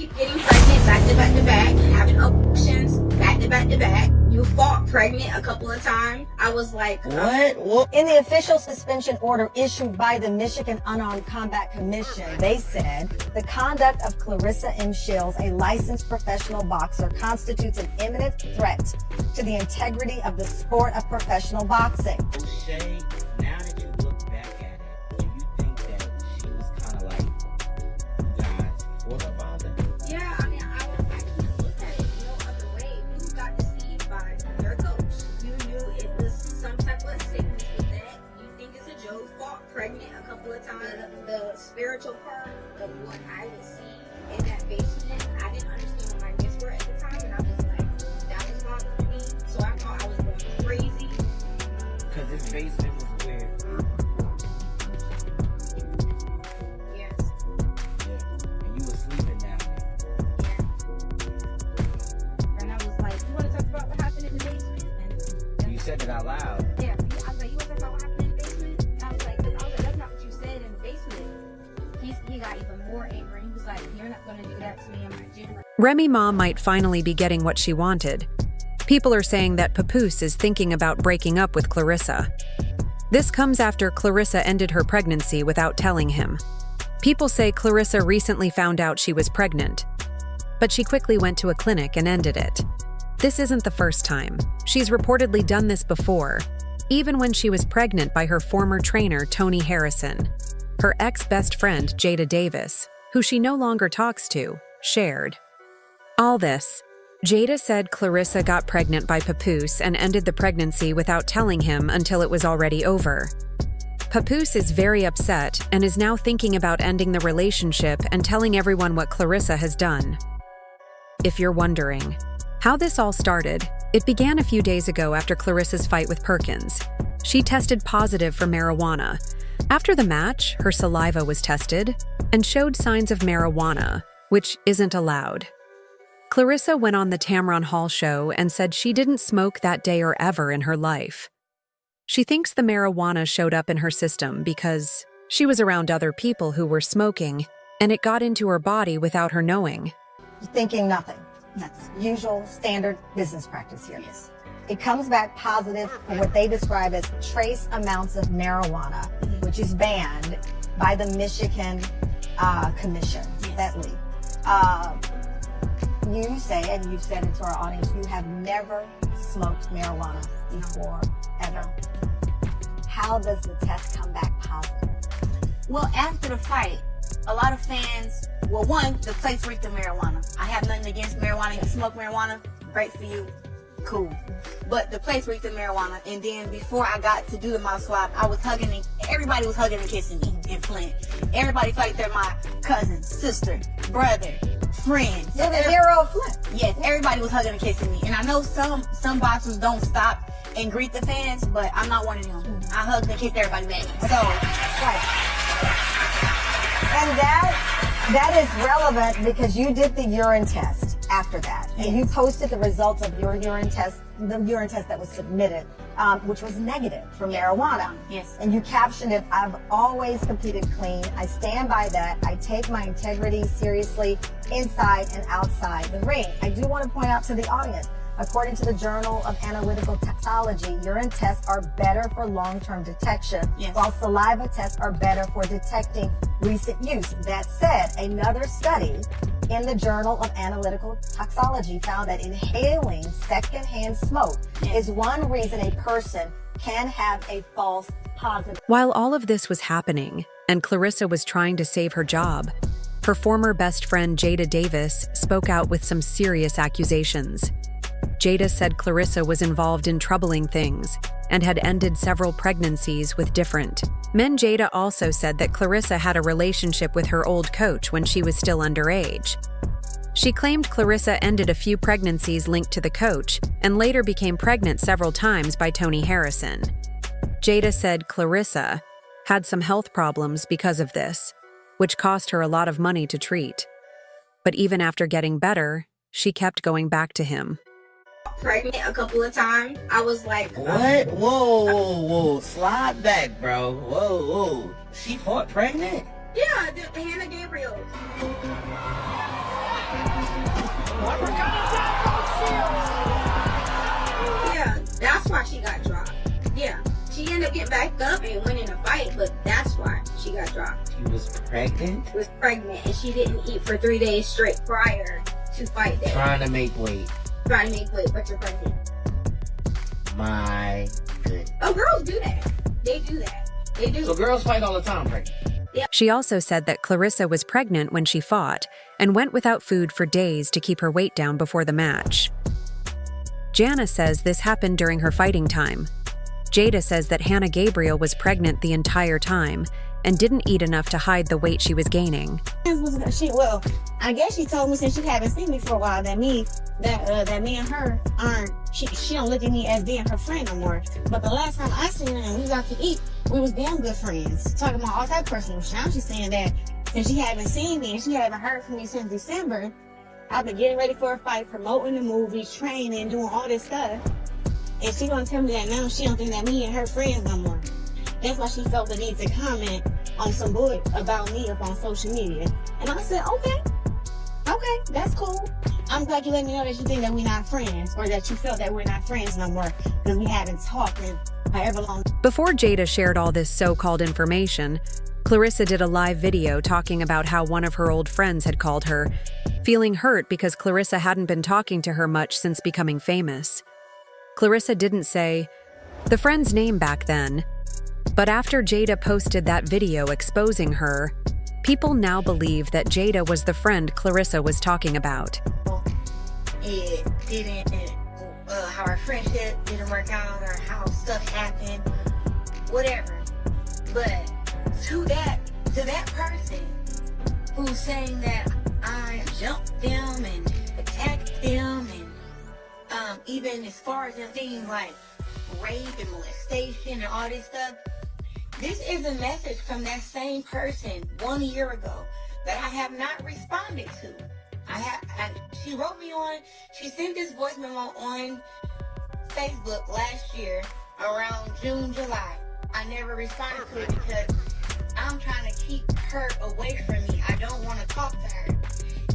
keep getting pregnant back to back to back, having abortions back to back to back. You fought pregnant a couple of times. I was like, What? In the official suspension order issued by the Michigan Unarmed Combat Commission, they said the conduct of Claressa M. Shields, a licensed professional boxer, constitutes an imminent threat to the integrity of the sport of professional boxing. Shay, now that you look back at it, do you think that she was kind of like you guys forefather? yeah, I mean, I can't look at it no other way. You got deceived by your coach. You knew it was some type of sickness with that. You think it's a joke. Fought pregnant a couple of times. The spiritual part of what I would see in that basement, I didn't understand what my gifts were at the time, and I was like, that was bothering me. So I thought I was going crazy. Because this basement was weird. Yes. Yeah. And you were sleeping down there. And I was like, you want to talk about what happened in the basement? And You said it out loud. yeah, I was like, you want to talk about what happened in the basement? And I was like, that's not what you said in the basement. He got even more angry. He was like, you're not going to do that to me in my gym. Remy Ma might finally be getting what she wanted. People are saying that Papoose is thinking about breaking up with Claressa. This comes after Claressa ended her pregnancy without telling him. People say Claressa recently found out she was pregnant, but she quickly went to a clinic and ended it. This isn't the first time. She's reportedly done this before, even when she was pregnant by her former trainer, Tony Harrison. Her ex-best friend, Jada Davis, who she no longer talks to, shared. All this, Jada said Claressa got pregnant by Papoose and ended the pregnancy without telling him until it was already over. Papoose is very upset and is now thinking about ending the relationship and telling everyone what Claressa has done. If you're wondering how this all started, it began a few days ago after Claressa's fight with Perkins. She tested positive for marijuana. After the match, her saliva was tested and showed signs of marijuana, which isn't allowed. Claressa went on the Tamron Hall show and said she didn't smoke that day or ever in her life. She thinks the marijuana showed up in her system because she was around other people who were smoking, and it got into her body without her knowing. Thinking nothing. That's usual standard business practice here. Yes. It comes back positive for what they describe as trace amounts of marijuana, which is banned by the Michigan Commission, that league. You say, and you've said it to our audience, you have never smoked marijuana before, ever. How does the test come back positive? Well, after the fight, a lot of fans, well, one, the place reeked of marijuana. I have nothing against marijuana. You smoke marijuana, great for you, cool. But the place reeked of marijuana, and then before I got to do the mouth swab, I was hugging, and everybody was hugging and kissing me in Flint. Everybody felt like they're my cousin, sister, brother, friends. You're the hero of Flint. Yes, everybody was hugging and kissing me. And I know some boxers don't stop and greet the fans, but I'm not one of them. I hugged and kissed everybody back. So, Right. And that is relevant because you did the urine test after that. And you posted the results of your urine test, the urine test that was submitted, which was negative for marijuana. yes. And you captioned it, "I've always competed clean. I stand by that. I take my integrity seriously inside and outside the ring." I do want to point out to the audience, according to the Journal of Analytical Toxicology, urine tests are better for long-term detection, Yes. while saliva tests are better for detecting recent use. That said, another study in the Journal of Analytical Toxicology found that inhaling secondhand smoke is one reason a person can have a false positive. While all of this was happening, and Claressa was trying to save her job, her former best friend Jada Davis spoke out with some serious accusations. Jada said Claressa was involved in troubling things and had ended several pregnancies with different men. Jada also said that Claressa had a relationship with her old coach when she was still underage. She claimed Claressa ended a few pregnancies linked to the coach and later became pregnant several times by Tony Harrison. Jada said Claressa had some health problems because of this, which cost her a lot of money to treat. But even after getting better, she kept going back to him. Pregnant a couple of times. I was like, What? Whoa. Slide back, bro. Whoa. She fought pregnant? yeah, Hannah Gabriel. why she got dropped. Yeah. She ended up getting back up and winning a fight, but that's why she got dropped. She was pregnant? She was pregnant, and she didn't eat for 3 days straight prior to fight day. Trying to make weight. Trying to make weight, but you're pregnant. My goodness. Oh, girls do that. They do that. They do. So girls fight all the time pregnant? Yeah. She also said that Claressa was pregnant when she fought and went without food for days to keep her weight down before the match. Jana says this happened during her fighting time. Jada says that Hannah Gabriel was pregnant the entire time and didn't eat enough to hide the weight she was gaining. Well, I guess she told me since she haven't seen me for a while that me and her aren't. She don't look at me as being her friend no more. But the last time I seen her and we was out to eat, we was damn good friends. Talking about all that personal shit. Now she's saying that since she haven't seen me and she haven't heard from me since December, I've been getting ready for a fight, promoting the movie, training, doing all this stuff. And she gonna tell me that now she don't think that me and her friends no more. That's why she felt the need to comment on some bull about me up on social media. And I said, okay, that's cool. I'm glad you let me know that you think that we're not friends, or that you felt that we're not friends no more, because we haven't talked in however long. Before Jada shared all this so-called information, Claressa did a live video talking about how one of her old friends had called her, feeling hurt because Claressa hadn't been talking to her much since becoming famous. Claressa didn't say the friend's name back then, but after Jada posted that video exposing her, people now believe that Jada was the friend Claressa was talking about. It didn't, how our friendship didn't work out, or how stuff happened, whatever. But to that person who's saying that I jumped them and attacked them, and even as far as them things like rape and molestation and all this stuff, this is a message from that same person 1 year ago that I have not responded to. She wrote me she sent this voice memo on Facebook last year around June, July. I never responded to it because I'm trying to keep her away from me. I don't want to talk to her.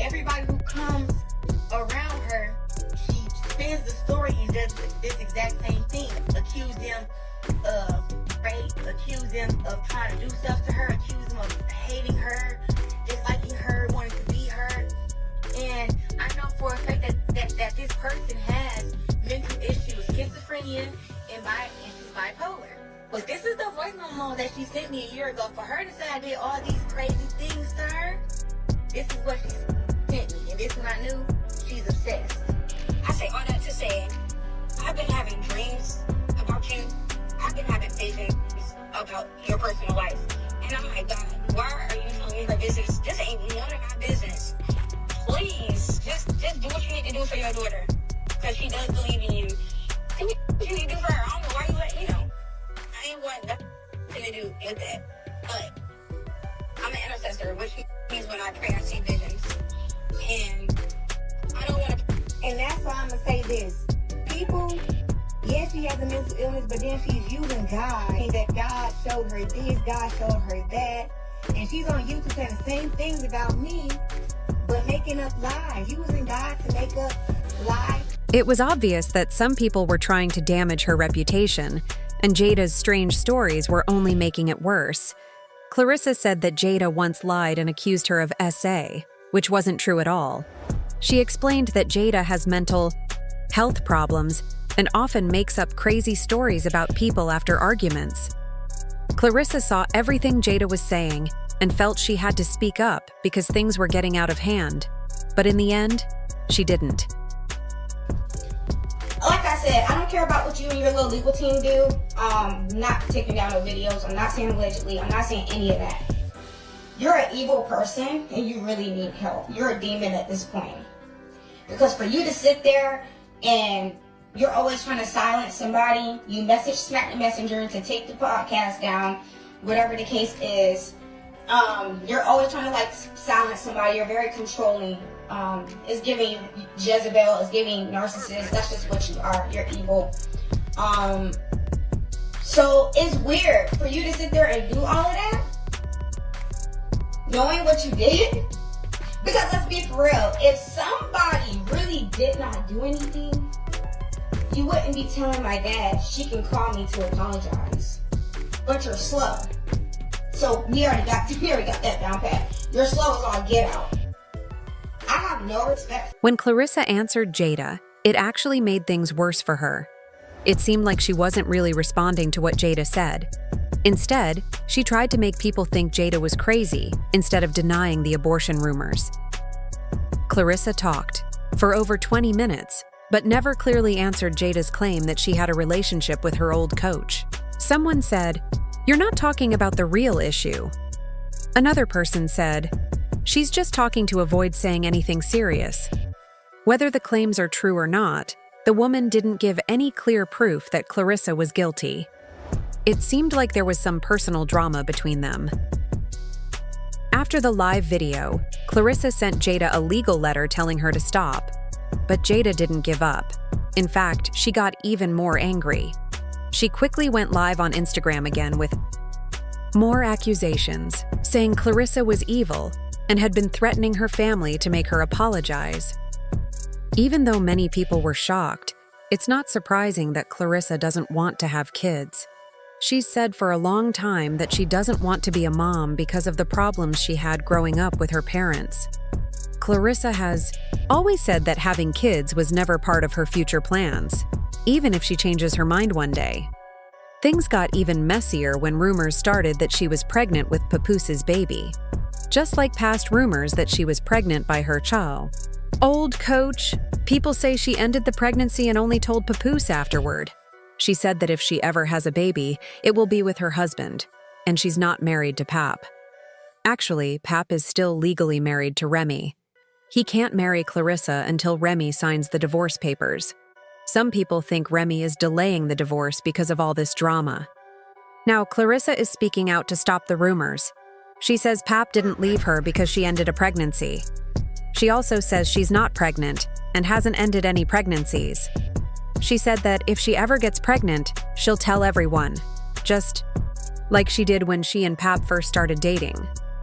Everybody who comes around her, she spins the story and does this exact same thing. Accuse them of rape, accuse them of trying to do stuff to her, accuse them of hating her, disliking her, wanting to beat her. And I know for a fact that this person has mental issues, schizophrenia, and she's bipolar. But this is the voice memo that she sent me a year ago. For her to say I did all these crazy things to her, this is what she sent me. And this when I knew she's obsessed. I say all that to say, I've been having dreams about you. I've been having visions about your personal life. And I'm like, God, why are you telling me her business? This ain't none of my business. Please, just do what you need to do for your daughter. Because she does believe in you. Do what you need to do for her. I don't know why you let me know. I ain't want nothing to do with that. But I'm an intercessor, which means when I pray, I see visions. And I don't want to. And that's why I'm going to say this. People, yes, she has a mental illness, but then she's using God. And that God showed her this, God showed her that. And she's on YouTube saying the same things about me, but making up lies. Using God to make up lies. It was obvious that some people were trying to damage her reputation, and Jada's strange stories were only making it worse. Claressa said that Jada once lied and accused her of SA, which wasn't true at all. She explained that Jada has mental health problems and often makes up crazy stories about people after arguments. Claressa saw everything Jada was saying and felt she had to speak up because things were getting out of hand. But in the end, she didn't. Like I said, I don't care about what you and your little legal team do. Not taking down no videos. I'm not saying allegedly. I'm not saying any of that. You're an evil person and you really need help. You're a demon at this point. Because for you to sit there and you're always trying to silence somebody, you smack the messenger to take the podcast down, whatever the case is. You're always trying to silence somebody. You're very controlling. It's giving Jezebel, it's giving narcissist. That's just what you are. You're evil. So it's weird for you to sit there and do all of that, knowing what you did. Because let's be for real, if somebody really did not do anything, You wouldn't be telling my dad she can call me to apologize. But you're slow. So we already got that down pat. You're slow as all get out. I have no respect. When Claressa answered Jada, it actually made things worse for her. It seemed like she wasn't really responding to what Jada said. Instead, she tried to make people think Jada was crazy instead of denying the abortion rumors. Claressa talked for over 20 minutes, but never clearly answered Jada's claim that she had a relationship with her old coach. Someone said, "You're not talking about the real issue." Another person said, "She's just talking to avoid saying anything serious." Whether the claims are true or not, the woman didn't give any clear proof that Claressa was guilty. It seemed like there was some personal drama between them. After the live video, Claressa sent Jada a legal letter telling her to stop. But Jada didn't give up. In fact, she got even more angry. She quickly went live on Instagram again with more accusations, saying Claressa was evil and had been threatening her family to make her apologize. Even though many people were shocked, it's not surprising that Claressa doesn't want to have kids. She's said for a long time that she doesn't want to be a mom because of the problems she had growing up with her parents. Claressa has always said that having kids was never part of her future plans, even if she changes her mind one day. Things got even messier when rumors started that she was pregnant with Papoose's baby, just like past rumors that she was pregnant by her child. Old coach. People say she ended the pregnancy and only told Papoose afterward. She said that if she ever has a baby, it will be with her husband, and she's not married to Pap. Actually, Pap is still legally married to Remy. He can't marry Claressa until Remy signs the divorce papers. Some people think Remy is delaying the divorce because of all this drama. Now, Claressa is speaking out to stop the rumors. She says Pap didn't leave her because she ended a pregnancy. She also says she's not pregnant and hasn't ended any pregnancies. She said that if she ever gets pregnant, she'll tell everyone, just like she did when she and Pap first started dating.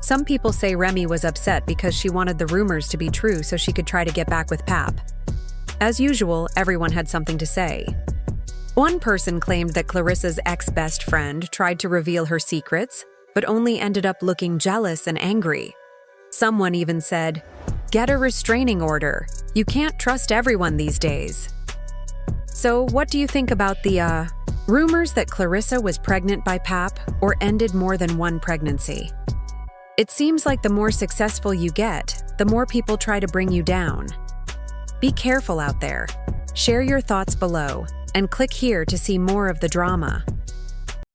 Some people say Remy was upset because she wanted the rumors to be true so she could try to get back with Pap. As usual, everyone had something to say. One person claimed that Claressa's ex-best friend tried to reveal her secrets, but only ended up looking jealous and angry. Someone even said, "Get a restraining order. You can't trust everyone these days." So what do you think about the rumors that Claressa was pregnant by Pap or ended more than one pregnancy? It seems like the more successful you get, the more people try to bring you down. Be careful out there. Share your thoughts below and click here to see more of the drama.